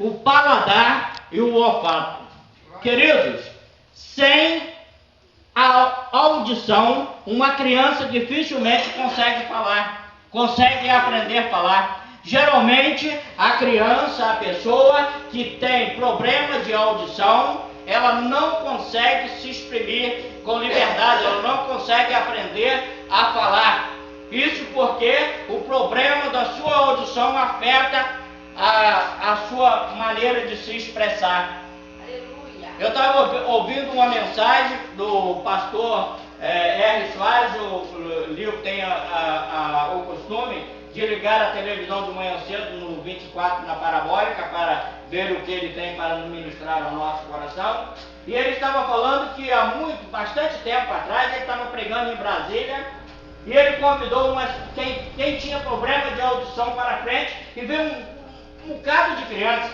o paladar e o olfato. Queridos, sem a audição, uma criança dificilmente consegue falar, consegue aprender a falar. Geralmente, a criança, a pessoa que tem problema de audição, ela não consegue se exprimir com liberdade, ela não consegue aprender a falar. Isso porque o problema da sua audição afeta a sua maneira de se expressar. Eu estava ouvindo uma mensagem do pastor R. Soares, o Lio tem o costume de ligar a televisão de manhã cedo no 24 na parabólica para ver o que ele tem para ministrar ao nosso coração. E ele estava falando que há bastante tempo atrás ele estava pregando em Brasília e ele convidou quem tinha problema de audição para frente e veio um bocado de crianças.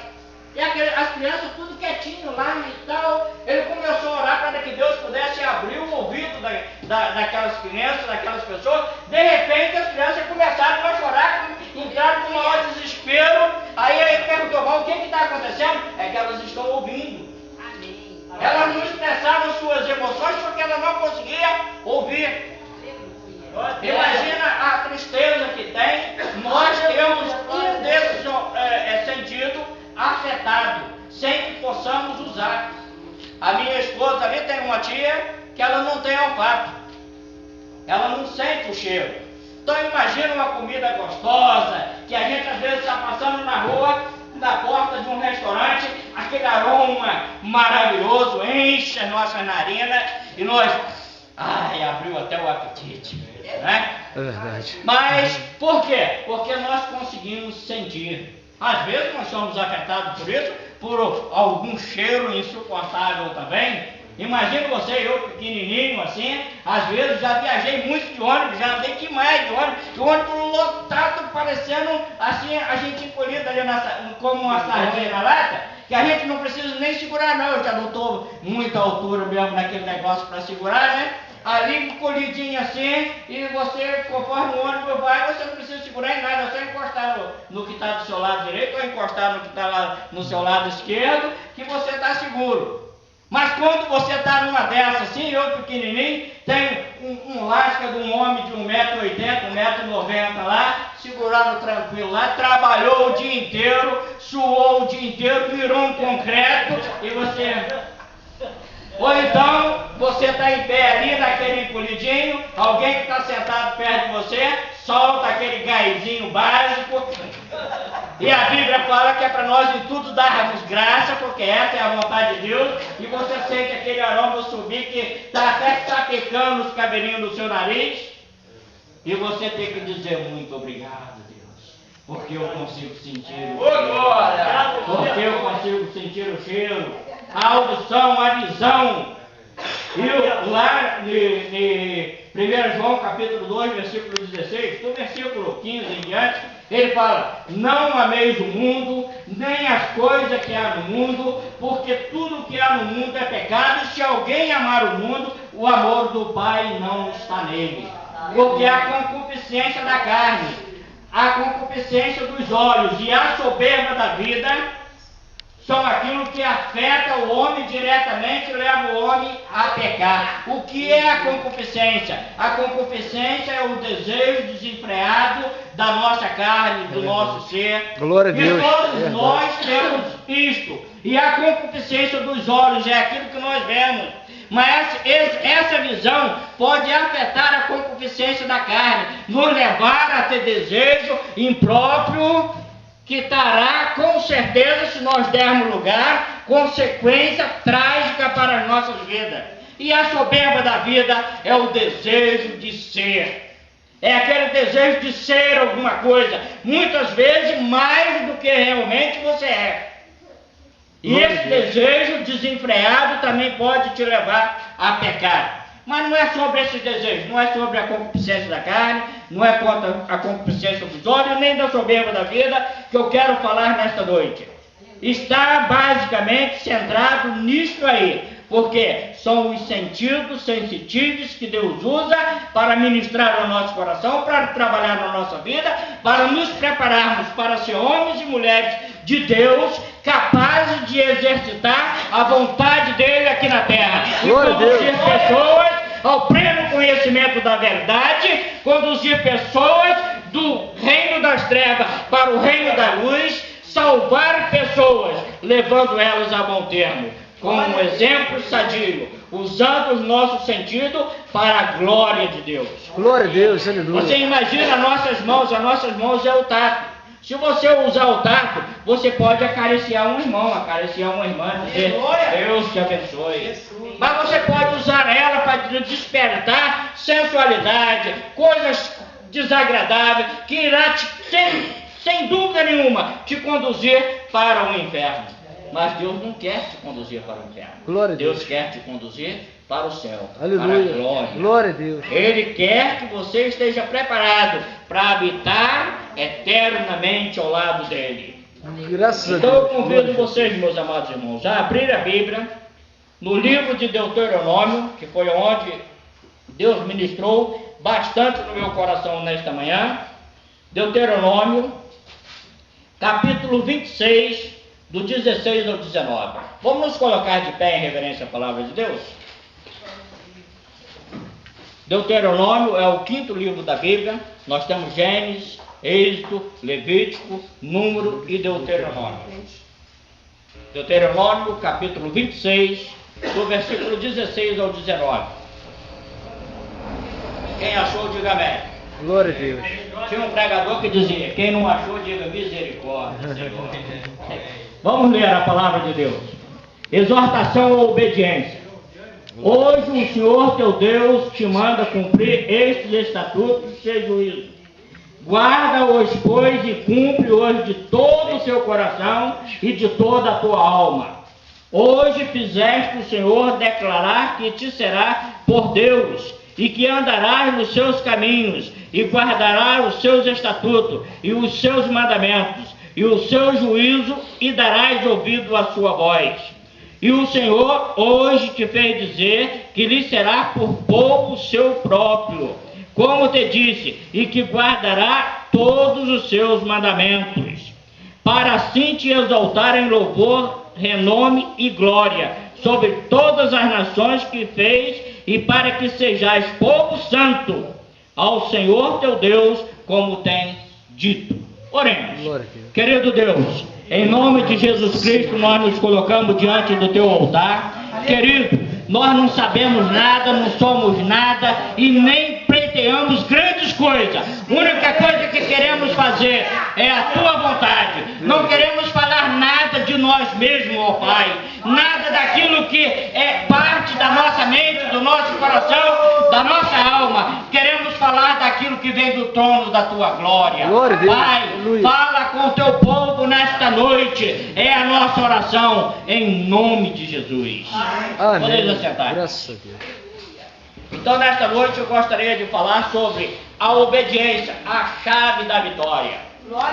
E as crianças tudo quietinho lá e tal. Ele começou a orar para que Deus pudesse abrir o ouvido daquelas crianças, daquelas pessoas. De repente as crianças começaram a chorar, entraram com o maior desespero. Aí ele perguntou, mas o que está acontecendo? É que elas estão ouvindo. Amém. Elas não expressavam suas emoções porque elas não conseguiam ouvir. Imagina a tristeza que tem. Nós temos um desses sentidos afetado, sem que possamos usar. A minha esposa ali tem uma tia que ela não tem olfato, ela não sente o cheiro. Então imagina uma comida gostosa, que a gente às vezes está passando na rua, na porta de um restaurante, aquele aroma maravilhoso enche as nossas narinas e nós, abriu até o apetite, né? É verdade. Mas por quê? Porque nós conseguimos sentir. Às vezes nós somos afetados por isso, por algum cheiro insuportável também. Imagina você e eu pequenininho assim, às vezes já viajei muito de ônibus, já andei demais de ônibus, e o ônibus lotado, parecendo assim, a gente encolhido ali como uma sardinha na lata, que a gente não precisa nem segurar não, eu já não estou muita altura mesmo naquele negócio para segurar, né? Ali encolhidinho assim, e você, conforme o ônibus vai, você não precisa segurar em nada, é só encostar no que está do seu lado direito ou encostar no que está lá no seu lado esquerdo, que você está seguro. Mas quando você está numa dessa assim, eu pequenininho, tem um lasca de um homem de 1,80 m, 1,90 m lá, segurado tranquilo lá, trabalhou o dia inteiro, suou o dia inteiro, virou um concreto, e você... Ou então, você está em pé ali, naquele encolhidinho, alguém que está sentado perto de você, solta aquele gásinho básico, e a Bíblia fala que é para nós em tudo darmos graça, porque essa é a vontade de Deus, e você sente aquele aroma subir que está até sapecando os cabelinhos do seu nariz, e você tem que dizer muito obrigado, Deus, porque eu consigo sentir o cheiro, porque eu consigo sentir o cheiro, a audição, a visão. E lá em 1 João capítulo 2, versículo 16, do versículo 15 em diante, ele fala, não ameis o mundo, nem as coisas que há no mundo, porque tudo que há no mundo é pecado, e se alguém amar o mundo, o amor do Pai não está nele. Porque a concupiscência da carne, a concupiscência dos olhos e a soberba da vida são aquilo que afeta o homem diretamente e leva o homem a pecar. O que é a concupiscência? A concupiscência é o desejo desenfreado da nossa carne, do nosso ser. Glória a Deus. E todos nós temos isto. E a concupiscência dos olhos é aquilo que nós vemos. Mas essa visão pode afetar a concupiscência da carne, nos levar a ter desejo impróprio, que trará com certeza, se nós dermos lugar, consequência trágica para as nossas vidas. E a soberba da vida é o desejo de ser. É aquele desejo de ser alguma coisa, muitas vezes mais do que realmente você é. E esse desejo desenfreado também pode te levar a pecar. Mas não é sobre esse desejo, não é sobre a concupiscência da carne, não é contra a concupiscência dos olhos, nem da soberba da vida que eu quero falar nesta noite. Está basicamente centrado nisto aí, porque são os sentidos sensitivos que Deus usa para ministrar ao nosso coração, para trabalhar na nossa vida, para nos prepararmos para ser homens e mulheres de Deus, capazes de exercitar a vontade dele aqui na terra. E Glória a Deus. conduzir pessoas ao pleno conhecimento da verdade, conduzir pessoas do reino das trevas para o reino da luz, salvar pessoas, levando elas a bom termo, com um exemplo sadio, usando o nosso sentido para a glória de Deus. Glória a Deus, aleluia. Você imagina as nossas mãos é o tato. Se você usar o tato, você pode acariciar um irmão, acariciar uma irmã, dizer, Deus te abençoe. Mas você pode usar ela para despertar sensualidade, coisas desagradáveis, que irá, sem dúvida nenhuma, te conduzir para o inferno. Mas Deus não quer te conduzir para o inferno. Glória a Deus quer te conduzir para o céu, Aleluia. para a glória. Glória a Deus. Ele quer que você esteja preparado para habitar eternamente ao lado dele. Graças a Então eu Deus. convido vocês, meus amados irmãos, a abrir a Bíblia no livro de Deuteronômio, que foi onde Deus ministrou bastante no meu coração nesta manhã. Deuteronômio, capítulo 26, do 16 ao 19. Vamos nos colocar de pé em reverência à palavra de Deus? Deuteronômio é o 5º livro da Bíblia. Nós temos Gênesis, Êxodo, Levítico, Número e Deuteronômio. Deuteronômio, capítulo 26, do versículo 16 ao 19. Quem achou, diga amém. Glória a Deus. Tinha um pregador que dizia, quem não achou, diga misericórdia, Senhor. Vamos ler a palavra de Deus. Exortação à obediência. Hoje o Senhor teu Deus te manda cumprir estes estatutos e juízos. Guarda-os, pois, e cumpre-os de todo o seu coração e de toda a tua alma. Hoje fizeste o Senhor declarar que te será por Deus, e que andarás nos seus caminhos, e guardarás os seus estatutos, e os seus mandamentos, e o seu juízo, e darás ouvido à sua voz. E o Senhor hoje te fez dizer que lhe será por povo seu próprio, como te disse, e que guardará todos os seus mandamentos, para assim te exaltar em louvor, renome e glória sobre todas as nações que fez, e para que sejais povo santo ao Senhor teu Deus, como tem dito. Oremos. Glória a Deus. Querido Deus, em nome de Jesus Cristo, nós nos colocamos diante do teu altar. Querido, nós não sabemos nada, não somos nada e nem pleiteamos grandes coisas. A única coisa que queremos fazer é a tua vontade. Não queremos falar nada de nós mesmos, ó Pai. Nada daquilo que é parte da nossa mente, do nosso coração, da nossa alma. Queremos falar daquilo que vem do trono da tua glória. Glória a Deus. Pai, Aleluia. fala com o teu povo nesta noite. É a nossa oração em nome de Jesus. Podemos Amém. assentar. Graças a Deus. Então, nesta noite, eu gostaria de falar sobre a obediência, a chave da vitória.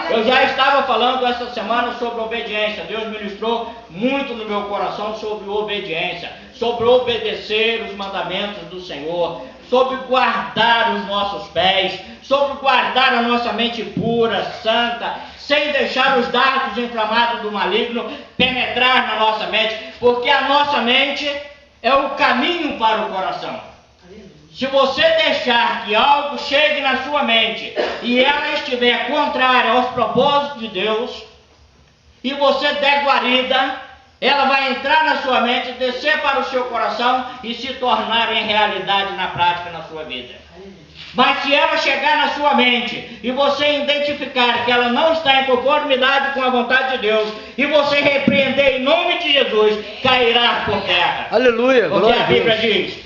Eu já estava falando essa semana sobre obediência. Deus ministrou muito no meu coração sobre obediência, sobre obedecer os mandamentos do Senhor, sobre guardar os nossos pés, sobre guardar a nossa mente pura, santa, sem deixar os dardos inflamados do maligno penetrar na nossa mente, porque a nossa mente é o caminho para o coração. Se você deixar que algo chegue na sua mente e ela estiver contrária aos propósitos de Deus, e você der guarida, ela vai entrar na sua mente, descer para o seu coração e se tornar em realidade na prática na sua vida. Mas se ela chegar na sua mente e você identificar que ela não está em conformidade com a vontade de Deus, e você repreender em nome de Jesus, cairá por terra. Aleluia. Porque Glória a a Bíblia Deus. diz,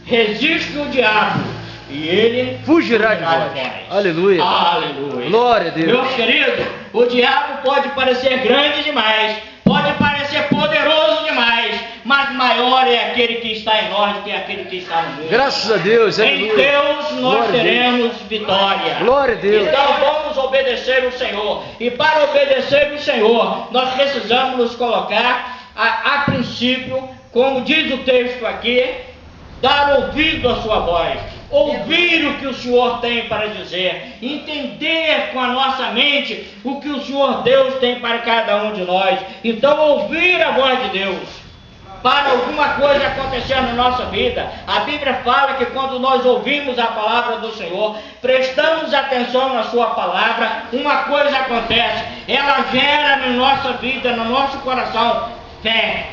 resiste o diabo e ele Fugirá de vós. Aleluia. Aleluia. Glória a Deus. Meu querido, o diabo pode parecer grande demais, pode parecer poderoso demais, mas maior é aquele que está em nós do que aquele que está no mundo. Graças a Deus. Em Aleluia. Deus nós Glória a Deus. teremos vitória. Glória a Deus. Então vamos obedecer o Senhor. E para obedecer o Senhor, nós precisamos nos colocar a princípio, como diz o texto aqui, dar ouvido à sua voz. ouvir o que o Senhor tem para dizer, entender com a nossa mente o que o Senhor Deus tem para cada um de nós. Então, ouvir a voz de Deus para alguma coisa acontecer na nossa vida. A Bíblia fala que quando nós ouvimos a palavra do Senhor, prestamos atenção na sua palavra, uma coisa acontece, ela gera na nossa vida, no nosso coração, fé.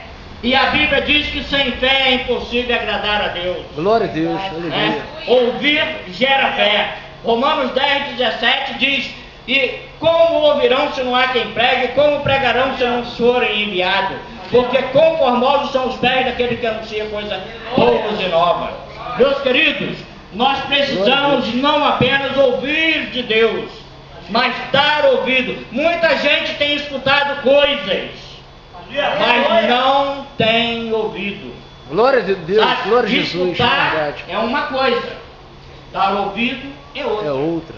E a Bíblia diz que sem fé é impossível agradar a Deus. Glória a Deus, aleluia. Ouvir gera fé. Romanos 10:17 diz: e como ouvirão se não há quem pregue? Como pregarão se não forem enviados? Porque quão formosos são os pés daquele que anuncia coisas boas e novas. Meus queridos, nós precisamos não apenas ouvir de Deus, mas dar ouvido. Muita gente tem escutado coisas, mas não tem ouvido. Glória a Deus, Sabe? glória a Jesus. Escutar Verdade. é uma coisa, dar ouvido é outra. É outra.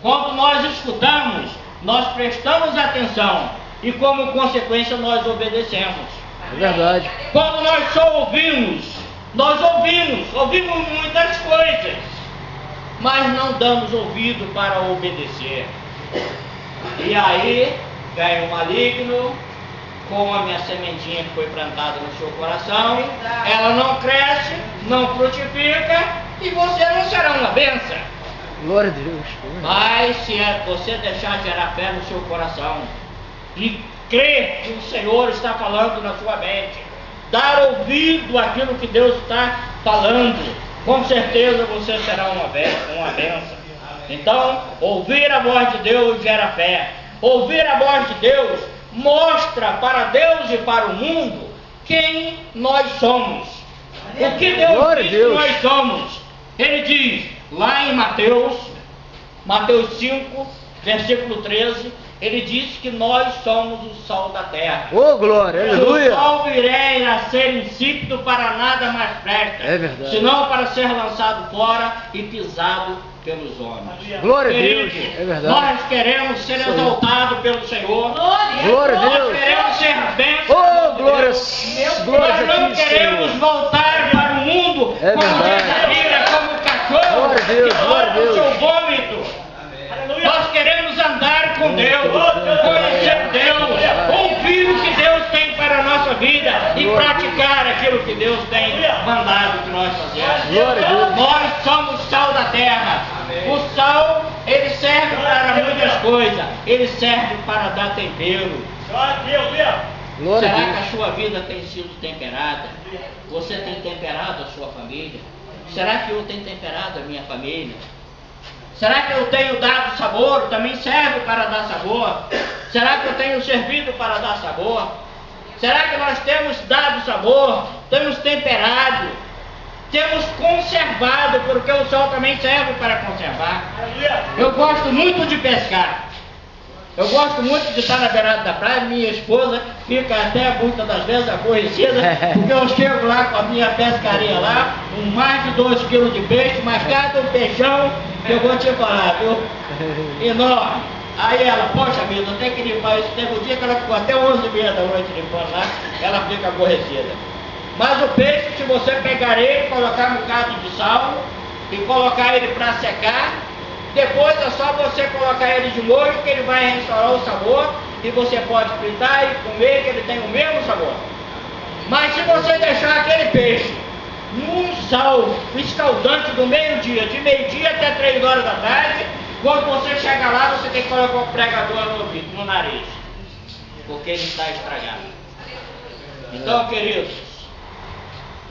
Quando nós escutamos, nós prestamos atenção e como consequência nós obedecemos. É verdade. Quando nós só ouvimos, nós ouvimos muitas coisas, mas não damos ouvido para obedecer. E aí vem o maligno, come a sementinha que foi plantada no seu coração, ela não cresce, não frutifica e você não será uma bênção. Glória a Deus. Mas se você deixar gerar fé no seu coração e crer que o Senhor está falando na sua mente, dar ouvido àquilo que Deus está falando, com certeza você será uma bênção. Então, ouvir a voz de Deus gera fé. Ouvir a voz de Deus mostra para Deus e para o mundo quem nós somos. O que Deus diz que nós somos. Ele diz lá em Mateus 5, versículo 13, ele diz que nós somos o sol da terra. Oh, glória, aleluia. O sol virei a ser insípido, para nada mais presta, É verdade. senão para ser lançado fora e pisado pelos homens. Glória a Querido, Deus, é verdade. nós queremos ser exaltados pelo Senhor. Glória a Nós Deus. queremos ser bênçãos. Oh, glória, glória Nós não a ti, queremos Senhor. voltar para o mundo É como verdade. diz a Bíblia, como cachorro Glória a Deus, que glória a volta o Deus. seu vômito. Nós queremos andar com Deus, conhecer Deus, ouvir o que Deus tem para a nossa vida e praticar aquilo que Deus tem mandado que nós façamos. Glória a Deus. Nós somos sal da terra. O sal, ele serve para muitas coisas. Ele serve para dar tempero. Glória a Será que Deus. a sua vida tem sido temperada? Você tem temperado a sua família? Será que eu tenho temperado a minha família? Será que eu tenho dado sabor? Também serve para dar sabor. Será que eu tenho servido para dar sabor? Será que nós temos dado sabor? Temos temperado? Temos conservado? Porque o sol também serve para conservar. Eu gosto muito de pescar. Eu gosto muito de estar na beirada da praia. Minha esposa fica até muitas das vezes aborrecida, porque eu chego lá com a minha pescaria lá, com mais de 2 quilos de peixe, mas cada peixão que eu vou te falar, viu? Enorme. Aí ela, poxa vida, eu tenho que limpar isso. Teve um dia que ela ficou até 11h30 da noite limpando lá, ela fica aborrecida. Mas o peixe, se você pegar ele, colocar um bocado de sal e colocar ele para secar, depois é só você colocar ele de molho, que ele vai restaurar o sabor, e você pode fritar e comer, que ele tem o mesmo sabor. Mas se você deixar aquele peixe num sal escaldante do meio-dia, de meio-dia até 3 horas da tarde, quando você chega lá, você tem que colocar um pregador no ouvido, no nariz, porque ele está estragado. Então, queridos,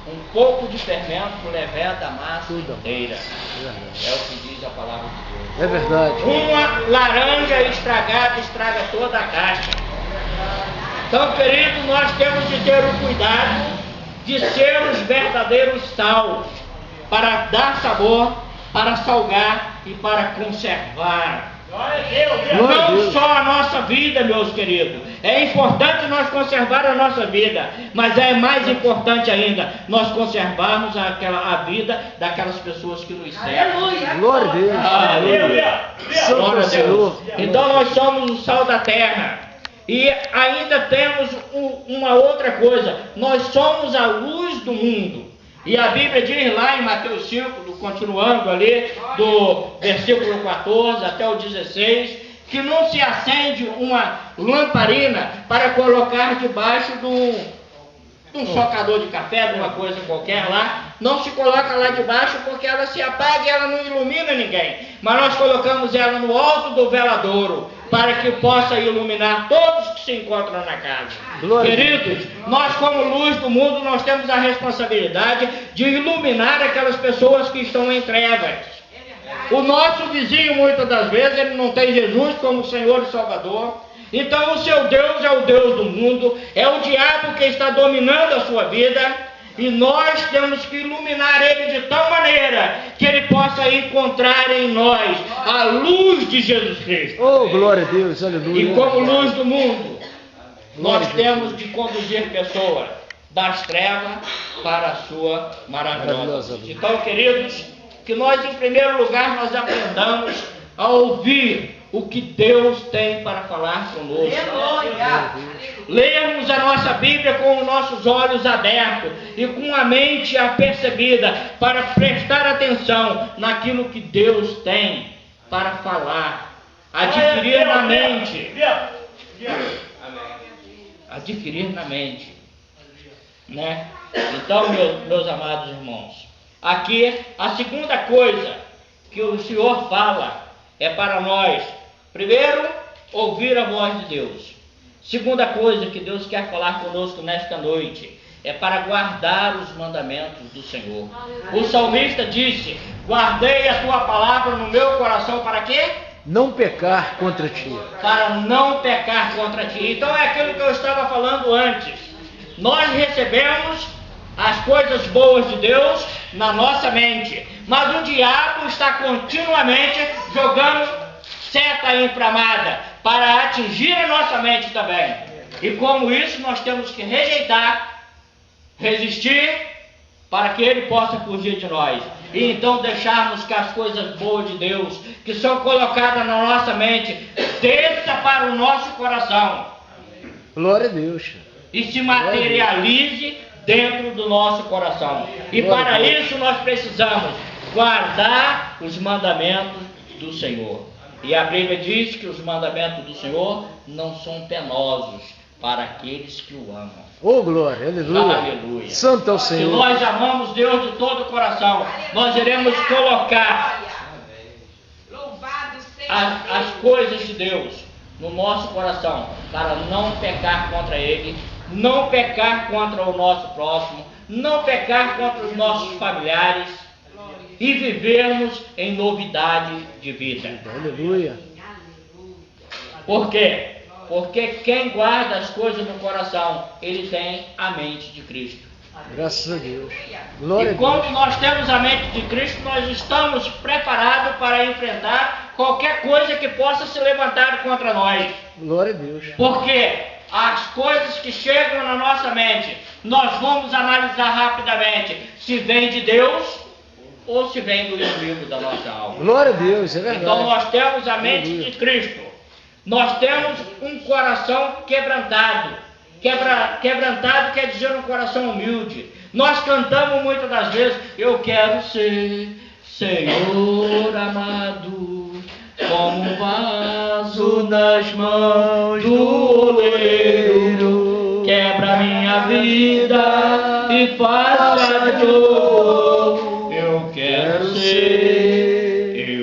um pouco de fermento leveda a massa inteira. É o que diz a palavra de Deus. É verdade. Uma laranja estragada estraga toda a caixa. Então, querido, nós temos de ter o cuidado de ser os verdadeiros sal, para dar sabor, para salgar e para conservar. Não só a nossa vida, meus queridos. É importante nós conservar a nossa vida, mas é mais importante ainda nós conservarmos a vida daquelas pessoas que nos servem. Glória a Deus. Aleluia. Santo Glória a Senhor. Deus. Então nós somos o sal da terra. E ainda temos uma outra coisa. Nós somos a luz do mundo. E a Bíblia diz lá em Mateus 5, continuando ali, do versículo 14 até o 16, que não se acende uma lamparina para colocar debaixo de um socador de café, de uma coisa qualquer lá. Não se coloca lá debaixo porque ela se apaga e ela não ilumina ninguém. Mas nós colocamos ela no alto do veladouro, para que possa iluminar todos que se encontram na casa. Glória. Queridos, nós como luz do mundo, nós temos a responsabilidade de iluminar aquelas pessoas que estão em trevas. O nosso vizinho, muitas das vezes, ele não tem Jesus como Senhor e Salvador. Então o seu Deus é o Deus do mundo, é o diabo que está dominando a sua vida. E nós temos que iluminar ele de tal maneira que ele possa encontrar em nós a luz de Jesus Cristo. Oh, glória a Deus, aleluia. E como luz do mundo, nós temos de conduzir pessoas das trevas para a sua maravilhosa luz. Então, queridos, que nós em primeiro lugar nós aprendamos a ouvir o que Deus tem para falar conosco. Lermos a nossa Bíblia com os nossos olhos abertos e com a mente apercebida para prestar atenção naquilo que Deus tem para falar. Adquirir na mente. Adquirir na mente. Né? Então, meus amados irmãos, aqui a segunda coisa que o Senhor fala é para nós, primeiro, ouvir a voz de Deus. Segunda coisa que Deus quer falar conosco nesta noite é para guardar os mandamentos do Senhor. O salmista disse: guardei a tua palavra no meu coração para quê? Não pecar contra ti. Para não pecar contra ti. Então é aquilo que eu estava falando antes. Nós recebemos as coisas boas de Deus na nossa mente, mas o diabo está continuamente jogando seta inflamada para atingir a nossa mente também. E como isso nós temos que rejeitar, resistir, para que ele possa fugir de nós. E então deixarmos que as coisas boas de Deus, que são colocadas na nossa mente, desça para o nosso coração. Glória a Deus. E se materialize dentro do nosso coração. E para isso nós precisamos guardar os mandamentos do Senhor. E a Bíblia diz que os mandamentos do Senhor não são penosos para aqueles que o amam. Oh, glória, aleluia. Aleluia. Santo é o Senhor. Se nós amamos Deus de todo o coração, nós iremos colocar as coisas de Deus no nosso coração, para não pecar contra Ele, não pecar contra o nosso próximo, não pecar contra os nossos familiares, e vivermos em novidade de vida. Aleluia. Por quê? Porque quem guarda as coisas no coração, ele tem a mente de Cristo. Graças a Deus. Glória E a quando Deus. nós temos a mente de Cristo, nós estamos preparados para enfrentar qualquer coisa que possa se levantar contra nós. Glória a Deus. Porque as coisas que chegam na nossa mente, nós vamos analisar rapidamente se vem de Deus ou se vem do inimigo da nossa alma. Glória a Deus, é verdade. Então nós temos a mente Aleluia. de Cristo. Nós temos um coração quebrantado. Quebrantado quer dizer um coração humilde. Nós cantamos muitas das vezes: eu quero ser, Senhor amado, como um vaso nas mãos do oleiro. Quebra minha vida e faça de ouro. Eu quero ser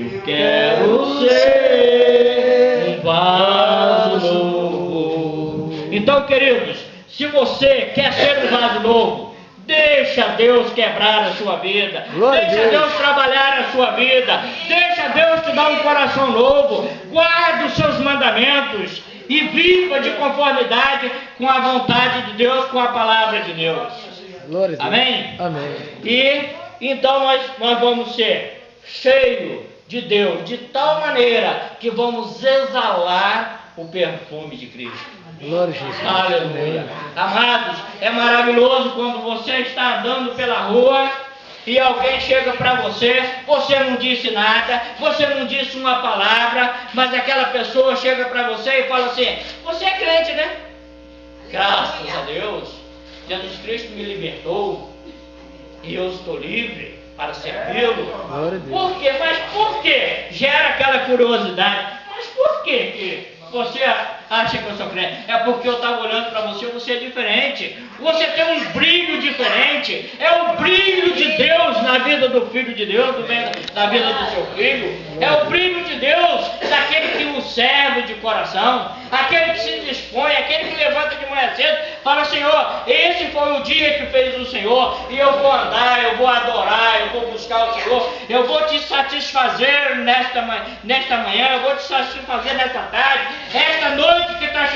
um vaso novo. Então, queridos, se você quer ser um vaso novo, deixa Deus quebrar a sua vida. Glória a Deixa Deus. Deus trabalhar a sua vida. Deixa Deus te dar um coração novo. Guarde os seus mandamentos e viva de conformidade com a vontade de Deus, com a palavra de Deus. Glória a Deus. Amém? Amém. E então nós vamos ser cheios de Deus, de tal maneira que vamos exalar o perfume de Cristo. Glória a Jesus. Aleluia. Amados, é maravilhoso quando você está andando pela rua e alguém chega para você, você não disse nada, você não disse uma palavra, mas aquela pessoa chega para você e fala assim: você é crente, né? Graças a Deus, Jesus Cristo me libertou. e eu estou livre para servi-lo. Glória a Deus. Por quê? Mas por quê? Gera aquela curiosidade. Mas por quê que você acha que eu sou crente? É porque eu estava olhando para você, você é diferente. Você tem um brilho diferente. É o brilho de Deus na vida do Filho de Deus, na vida do seu filho. É o brilho de Deus daquele que o serve de coração. Aquele que se dispõe, aquele que levanta de manhã cedo, fala: Senhor, esse foi o dia que fez o Senhor, e eu vou andar, eu vou adorar, eu vou buscar o Senhor, eu vou te satisfazer nesta manhã, eu vou te satisfazer nesta tarde, esta noite que está chegando.